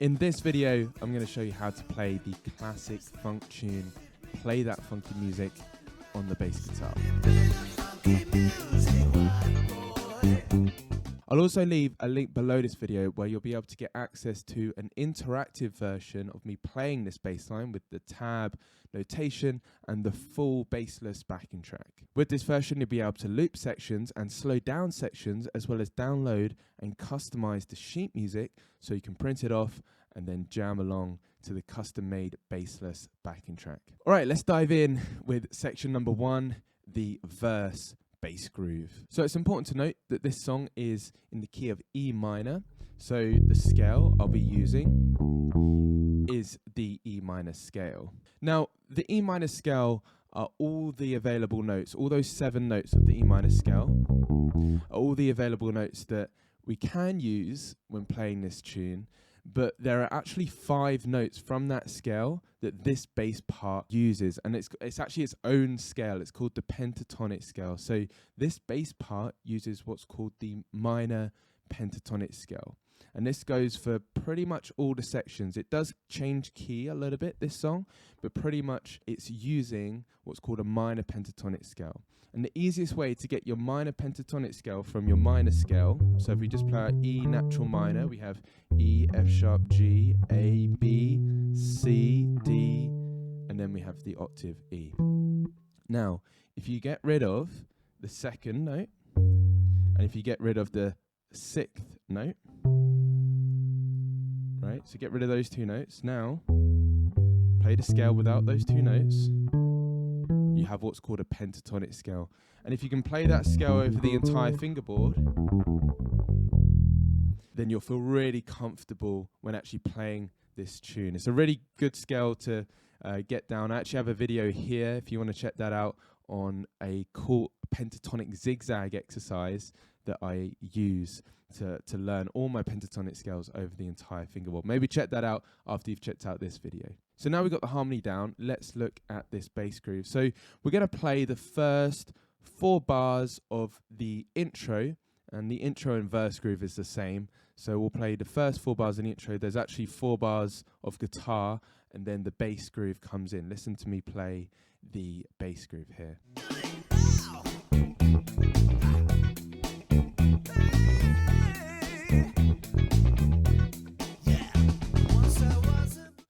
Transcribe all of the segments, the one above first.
In this video, I'm going to show you how to play the classic funk tune, Play That Funky Music, on the bass guitar. I'll also leave a link below this video where you'll be able to get access to an interactive version of me playing this bass line with the tab, notation, and the full bassless backing track. With this version, you'll be able to loop sections and slow down sections, as well as download and customize the sheet music so you can print it off and then jam along to the custom-made bassless backing track. All right, let's dive in with section number 1, the verse bass groove. So it's important to note that this song is in the key of E minor. So the scale I'll be using is the E minor scale. Now, the E minor scale are all the available notes, all those 7 notes of the E minor scale, are all the available notes that we can use when playing this tune. But there are actually 5 notes from that scale that this bass part uses, and it's actually its own scale. It's called the pentatonic scale. So this bass part uses what's called the minor pentatonic scale, and this goes for pretty much all the sections. It does change key a little bit, this song, but pretty much it's using what's called a minor pentatonic scale. And the easiest way to get your minor pentatonic scale from your minor scale, so if we just play our E natural minor, we have E, F sharp, G, A, B, C, D, and then we have the octave E. Now, if you get rid of the 2nd note, and if you get rid of the 6th note, right, so get rid of those 2 notes. Now, play the scale without those 2 notes. You have what's called a pentatonic scale. And if you can play that scale over the entire fingerboard, then you'll feel really comfortable when actually playing this tune. It's a really good scale to get down. I actually have a video here, if you want to check that out, on a cool pentatonic zigzag exercise that I use to learn all my pentatonic scales over the entire fingerboard. Maybe check that out after you've checked out this video. So now we've got the harmony down, let's look at this bass groove. So we're going to play the first 4 bars of the intro, and the intro and verse groove is the same. So we'll play the first 4 bars in the intro. There's actually 4 bars of guitar, and then the bass groove comes in. Listen to me play the bass groove here.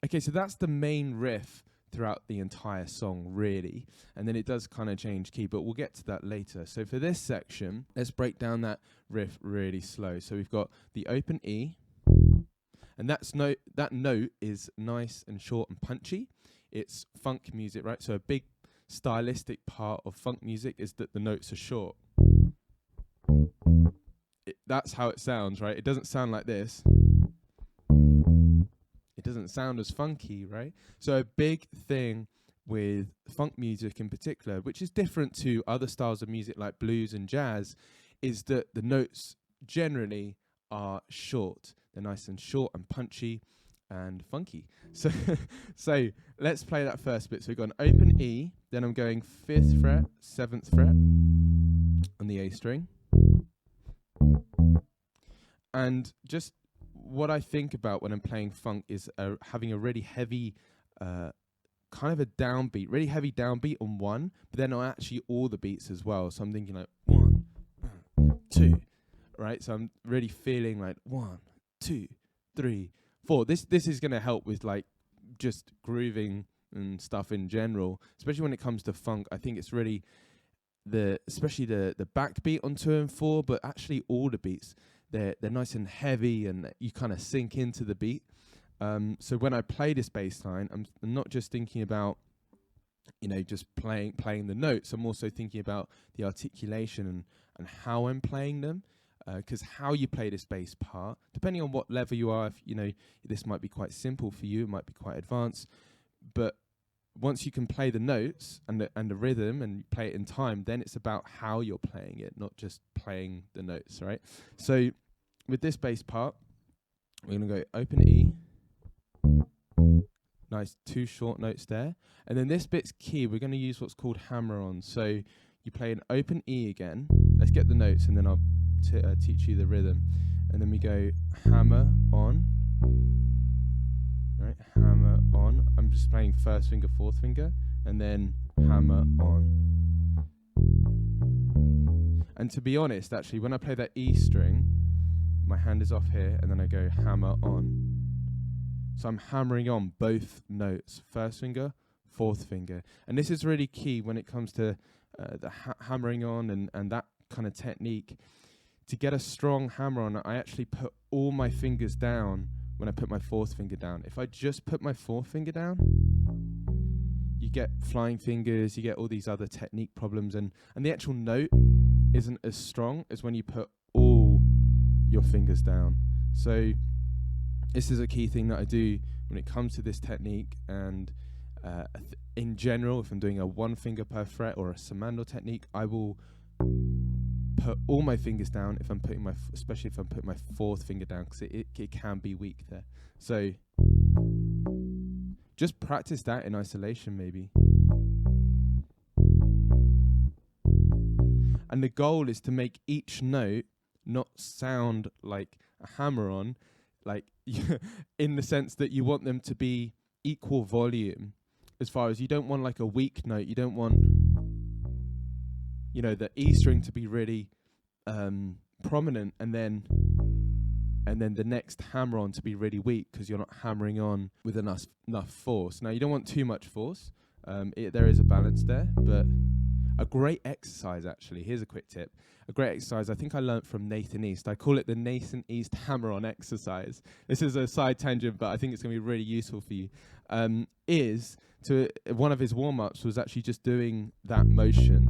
Okay, so that's the main riff throughout the entire song, really. And then it does kind of change key, but we'll get to that later. So for this section, let's break down that riff really slow. So we've got the open E, and that note is nice and short and punchy. It's funk music, right? So a big stylistic part of funk music is that the notes are short. That's how it sounds, right? It doesn't sound like this. It doesn't sound as funky, right? So a big thing with funk music in particular, which is different to other styles of music like blues and jazz, is that the notes generally are short. They're nice and short and punchy and funky. So so let's play that first bit. So we've got an open E, then I'm going 5th fret, 7th fret on the A string. And just what I think about when I'm playing funk is having a really heavy, kind of a downbeat, really heavy downbeat on 1, but then on actually all the beats as well. So I'm thinking like 1, 2, right? So I'm really feeling like 1, 2, 3, 4. This is going to help with like just grooving and stuff in general, especially when it comes to funk. I think it's really especially the backbeat on 2 and 4, but actually all the beats. They're nice and heavy, and you kind of sink into the beat. So when I play this bass line, I'm not just thinking about, just playing the notes. I'm also thinking about the articulation and how I'm playing them. Because how you play this bass part, depending on what level you are, if this might be quite simple for you, it might be quite advanced. But once you can play the notes and the rhythm and play it in time, then it's about how you're playing it, not just playing the notes, right? So with this bass part, we're going to go open E. Nice 2 short notes there. And then this bit's key, we're going to use what's called hammer-on. So you play an open E again. Let's get the notes, and then I'll teach you the rhythm. And then we go hammer on, right, hammer on. I'm just playing first finger, fourth finger, and then hammer on. And to be honest, actually, when I play that E string, my hand is off here, and then I go hammer on. So I'm hammering on both notes, first finger, fourth finger. And this is really key when it comes to the hammering on and that kind of technique. To get a strong hammer on, I actually put all my fingers down when I put my fourth finger down. If I just put my fourth finger down, you get flying fingers, you get all these other technique problems, and the actual note isn't as strong as when you put all your fingers down. So this is a key thing that I do when it comes to this technique, and in general, if I'm doing a one finger per fret or a Simandl technique, I will put all my fingers down if I'm putting especially if I'm putting my fourth finger down, because it can be weak there. So just practice that in isolation maybe. And the goal is to make each note not sound like a hammer on, like in the sense that you want them to be equal volume. As far as you don't want like a weak note, you don't want, you know, the E string to be really prominent, and then the next hammer on to be really weak because you're not hammering on with enough force. Now you don't want too much force. There is a balance there, but a great exercise, actually, here's a quick tip. A great exercise I think I learnt from Nathan East. I call it the Nathan East hammer-on exercise. This is a side tangent, but I think it's going to be really useful for you. One of his warm-ups was actually just doing that motion.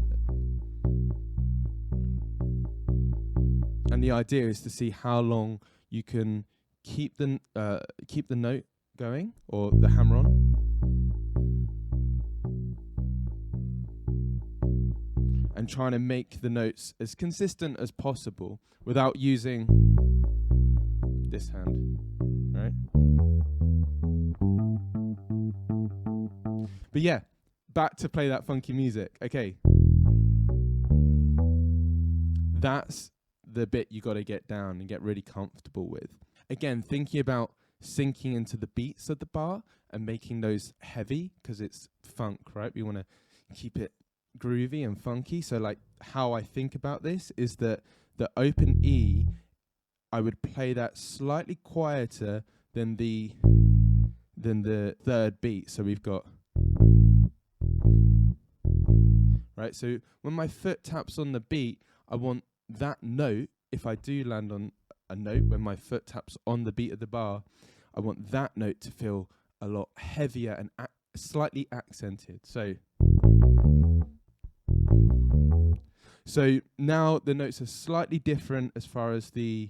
And the idea is to see how long you can keep the note going, or the hammer on. And trying to make the notes as consistent as possible without using this hand, right? But yeah, back to play that funky music. Okay. That's the bit you got to get down and get really comfortable with. Again, thinking about sinking into the beats of the bar and making those heavy, because it's funk, right? We want to keep it groovy and funky. So like how I think about this is that the open E, I would play that slightly quieter than the third beat. So we've got, right? So when my foot taps on the beat, I want that note, if I do land on a note when my foot taps on the beat of the bar, I want that note to feel a lot heavier and slightly accented. So now the notes are slightly different as far as the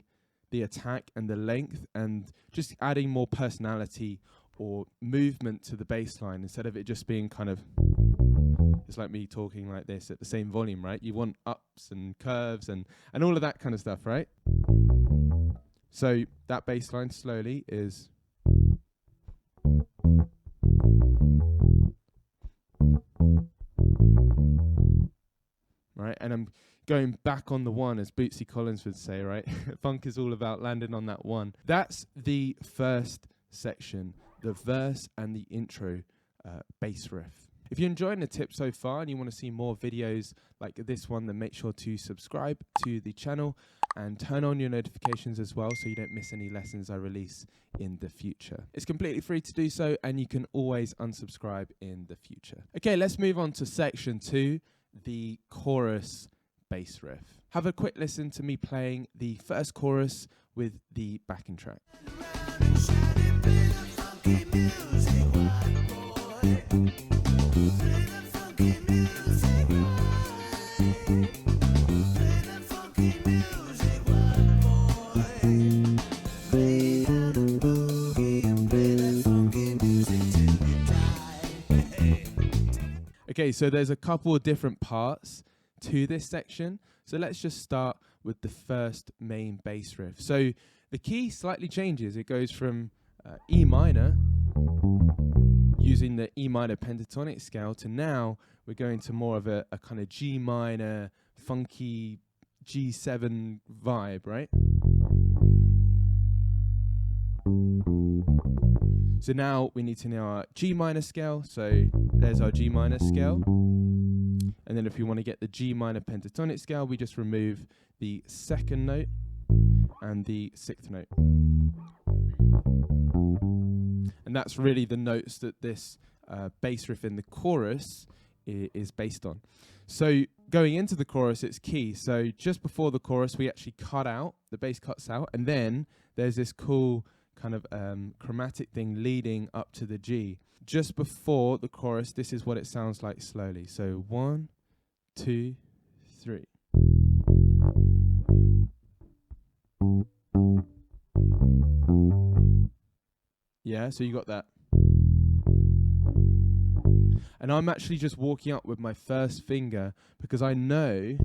attack and the length, and just adding more personality or movement to the bass line instead of it just being kind of, it's like me talking like this at the same volume, right? You want ups and curves and all of that kind of stuff, right? So that bass line slowly is, right? And I'm going back on the one, as Bootsy Collins would say, right? Funk is all about landing on that one. That's the first section, the verse and the intro bass riff. If you're enjoying the tip so far and you want to see more videos like this one, then make sure to subscribe to the channel and turn on your notifications as well so you don't miss any lessons I release in the future. It's completely free to do so, and you can always unsubscribe in the future. Okay, let's move on to section 2, the chorus bass riff. Have a quick listen to me playing the first chorus with the backing track. Okay, so there's a couple of different parts to this section. So let's just start with the first main bass riff. So the key slightly changes. It goes from E minor, using the E minor pentatonic scale, to now we're going to more of a kind of G minor, funky G7 vibe, right? So now we need to know our G minor scale. So there's our G minor scale. And then if we want to get the G minor pentatonic scale, we just remove the second note and the sixth note. And that's really the notes that this bass riff in the chorus is based on. So going into the chorus, it's key. So just before the chorus, we actually cut out, the bass cuts out, and then there's this cool kind of chromatic thing leading up to the G. Just before the chorus, this is what it sounds like slowly. So 1, 2, 3. Yeah, so you got that. And I'm actually just walking up with my first finger because I know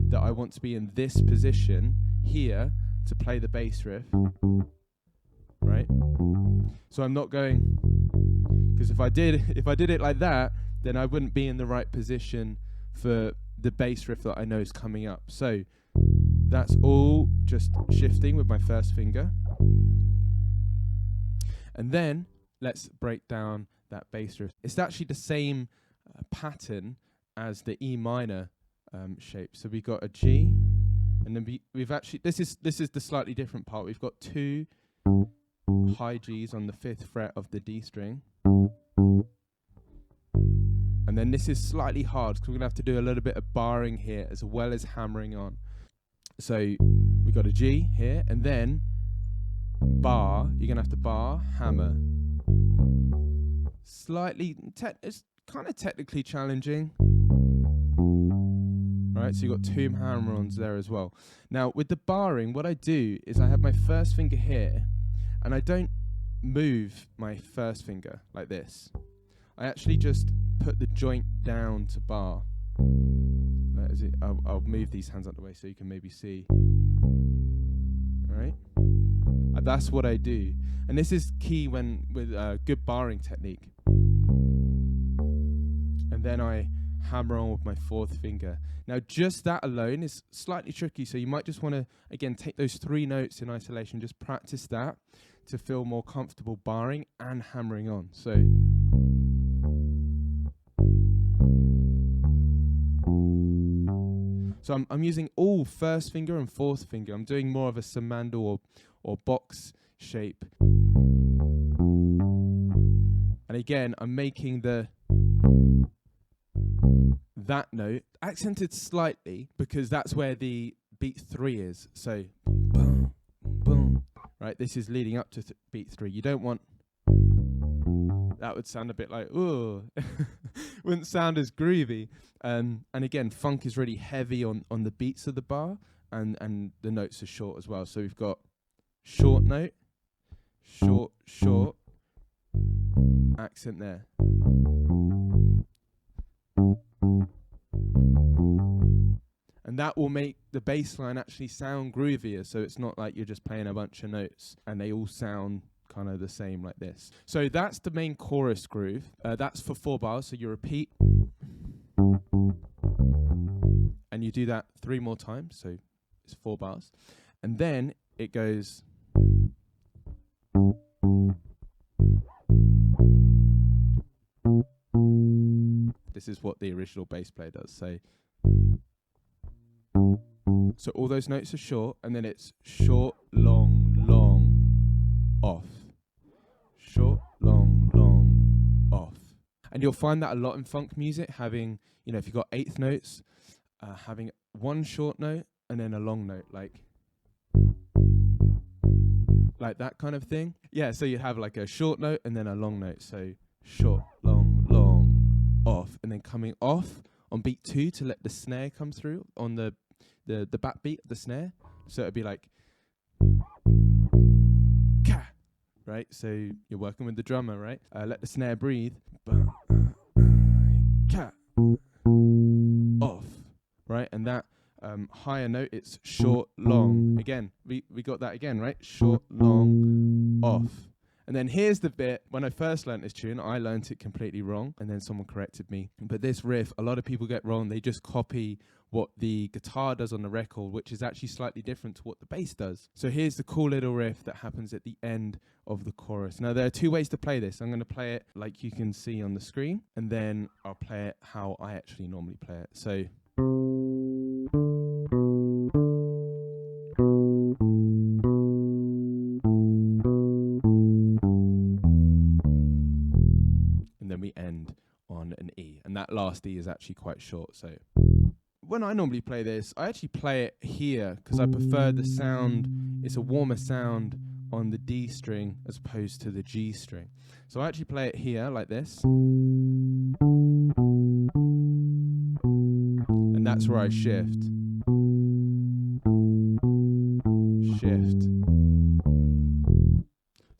that I want to be in this position here to play the bass riff, right? So I'm not going, because if I did it like that, then I wouldn't be in the right position for the bass riff that I know is coming up. So that's all just shifting with my first finger. And then let's break down that bass riff. It's actually the same pattern as the E minor shape. So we got a G, and then we've actually, this is the slightly different part. We've got 2 high Gs on the 5th fret of the D string. And then this is slightly hard because we're going to have to do a little bit of barring here as well as hammering on. So we've got a G here, and then bar, you're going to have to bar, hammer. Slightly, it's kind of technically challenging. Right, so you've got 2 hammer-ons there as well. Now, with the barring, what I do is I have my first finger here, and I don't move my first finger like this. I actually just put the joint down to bar. That is it. I'll move these hands out the way so you can maybe see. Right? That's what I do. And this is key when with good barring technique. And then I hammer on with my 4th finger. Now just that alone is slightly tricky, so you might just want to, again, take those 3 notes in isolation, just practice that to feel more comfortable barring and hammering on. So I'm using all 1st finger and 4th finger. I'm doing more of a Simandl or box shape. And again, I'm making that note accented slightly because that's where the beat 3 is. So boom, boom, right? This is leading up to beat 3. You don't want, that would sound a bit like, ooh, wouldn't sound as groovy. And again, funk is really heavy on the beats of the bar, and the notes are short as well. So we've got short note, short, short, accent there. And that will make the bass line actually sound groovier, so it's not like you're just playing a bunch of notes and they all sound kind of the same like this. So that's the main chorus groove. That's for 4 bars, so you repeat. And you do that 3 more times, so it's 4 bars. And then it goes... This is what the original bass player does. So all those notes are short, and then it's short, long, long, off. Short, long, long, off. And you'll find that a lot in funk music, having, you know, if you've got 8th notes, having 1 short note and then a long note, like that kind of thing. Yeah, so you have like a short note and then a long note. So short, long, long, off, and then coming off on beat 2 to let the snare come through on the back beat of the snare. So it'd be like ka, right? So you're working with the drummer, right? Let the snare breathe. Ka, off, right? And that higher note, it's short, long. Again, we got that again, right? Short, long, off. And then here's the bit, when I first learnt this tune, I learnt it completely wrong, and then someone corrected me. But this riff, a lot of people get wrong. They just copy what the guitar does on the record, which is actually slightly different to what the bass does. So here's the cool little riff that happens at the end of the chorus. Now there are two ways to play this. I'm going to play it like you can see on the screen, and then I'll play it how I actually normally play it. So and then we end on an E, and that last E is actually quite short. So when I normally play this, I actually play it here because I prefer the sound. It's a warmer sound on the D string as opposed to the G string. So I actually play it here like this, and that's where I shift.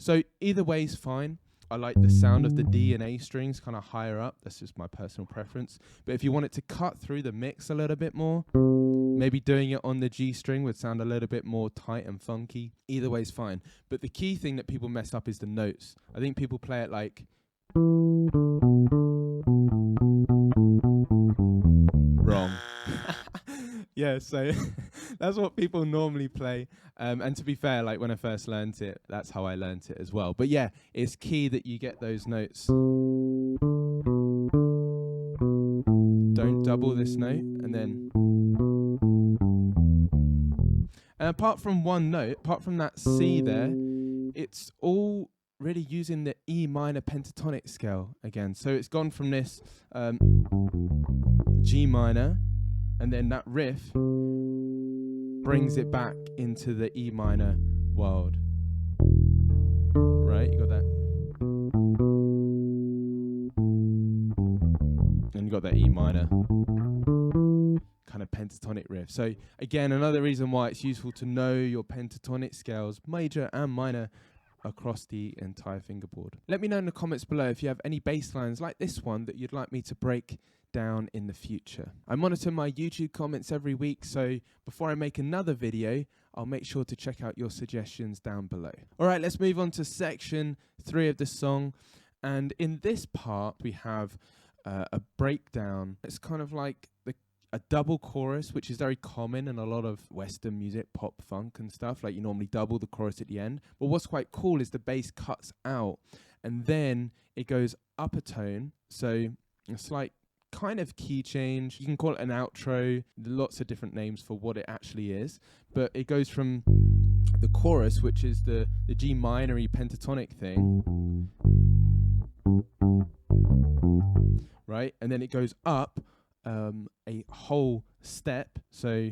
So either way is fine. I like the sound of the D and A strings kind of higher up. That's just my personal preference. But if you want it to cut through the mix a little bit more, maybe doing it on the G string would sound a little bit more tight and funky. Either way is fine. But the key thing that people mess up is the notes. I think people play it like wrong. Yeah, so that's what people normally play. And to be fair, like when I first learned it, that's how I learned it as well. But yeah, it's key that you get those notes. Don't double this note, and then. And apart from one note, apart from that C there, it's all really using the E minor pentatonic scale again. So it's gone from this G minor, and then that riff brings it back into the E minor world. Right, you got that. And you got that E minor kind of pentatonic riff. So again, another reason why it's useful to know your pentatonic scales, major and minor, across the entire fingerboard. Let me know in the comments below if you have any bass lines like this one that you'd like me to break down in the future. I monitor my YouTube comments every week, so before I make another video, I'll make sure to check out your suggestions down below. Alright, let's move on to section 3 of the song. And in this part, we have a breakdown. It's kind of like a double chorus, which is very common in a lot of Western music, pop, funk and stuff. Like you normally double the chorus at the end. But what's quite cool is the bass cuts out and then it goes up a tone. So a slight kind of key change. You can call it an outro. Lots of different names for what it actually is. But it goes from the chorus, which is the G minor-y pentatonic thing. Right? And then it goes up a whole step, so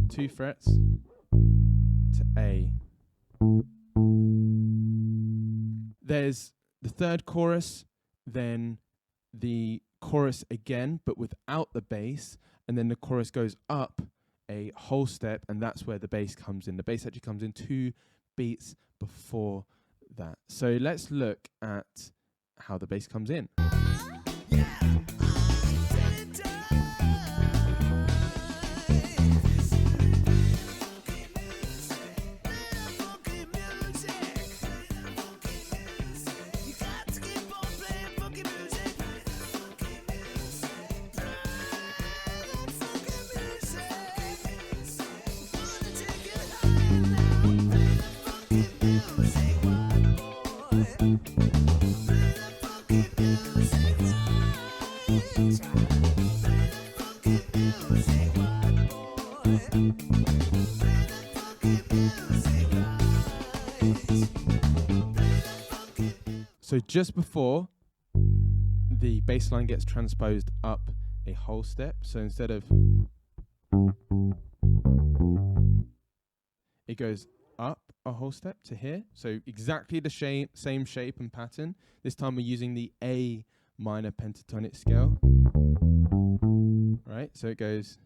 2 frets to A. There's the third chorus, then the chorus again, but without the bass, and then the chorus goes up a whole step, and that's where the bass comes in. The bass actually comes in 2 beats before that. So let's look at how the bass comes in. So just before the bass line gets transposed up a whole step, so instead of it goes up a whole step to here, so exactly the same shape and pattern. This time we're using the A minor pentatonic scale. Right, so it goes.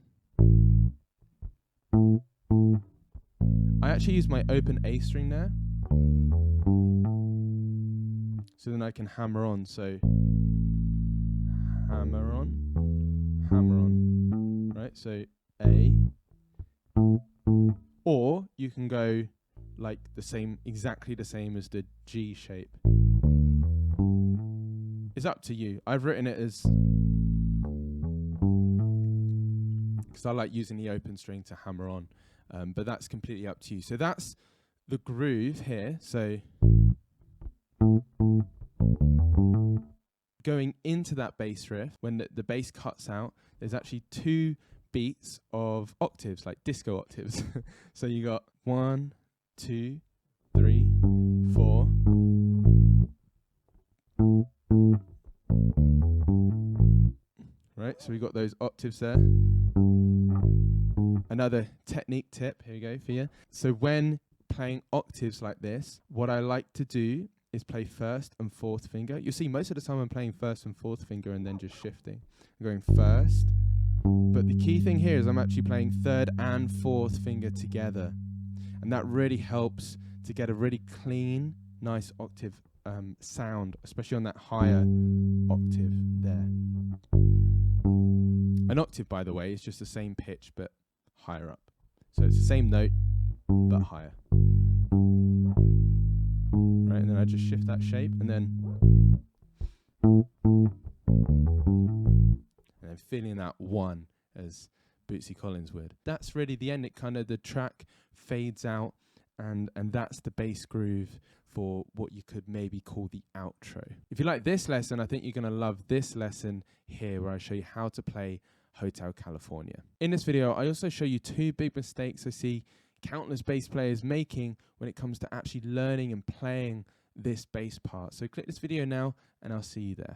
I actually use my open A string there, so then I can hammer on. So hammer on, right? So A, or you can go like the same, exactly the same as the G shape. It's up to you. I've written it as, because I like using the open string to hammer on, but that's completely up to you. So that's the groove here. So going into that bass riff, when the bass cuts out, there's actually 2 beats of octaves, like disco octaves. So you got 1, 2, 3, 4. Right, so we got those octaves there. Another technique tip, here we go for you. So when playing octaves like this, what I like to do is play 1st and 4th finger. You'll see most of the time I'm playing 1st and 4th finger and then just shifting. I'm going 1st, but the key thing here is I'm actually playing 3rd and 4th finger together. And that really helps to get a really clean, nice octave sound, especially on that higher octave there. An octave, by the way, is just the same pitch but higher up. So it's the same note but higher. Right, and then I just shift that shape and then feeling that 1 as Bootsy Collins would. That's really the end. It kind of, the track fades out, and that's the bass groove for what you could maybe call the outro. If you like this lesson, I think you're going to love this lesson here, where I show you how to play Hotel California. In this video, I also show you 2 big mistakes I see countless bass players making when it comes to actually learning and playing this bass part. So click this video now, and I'll see you there.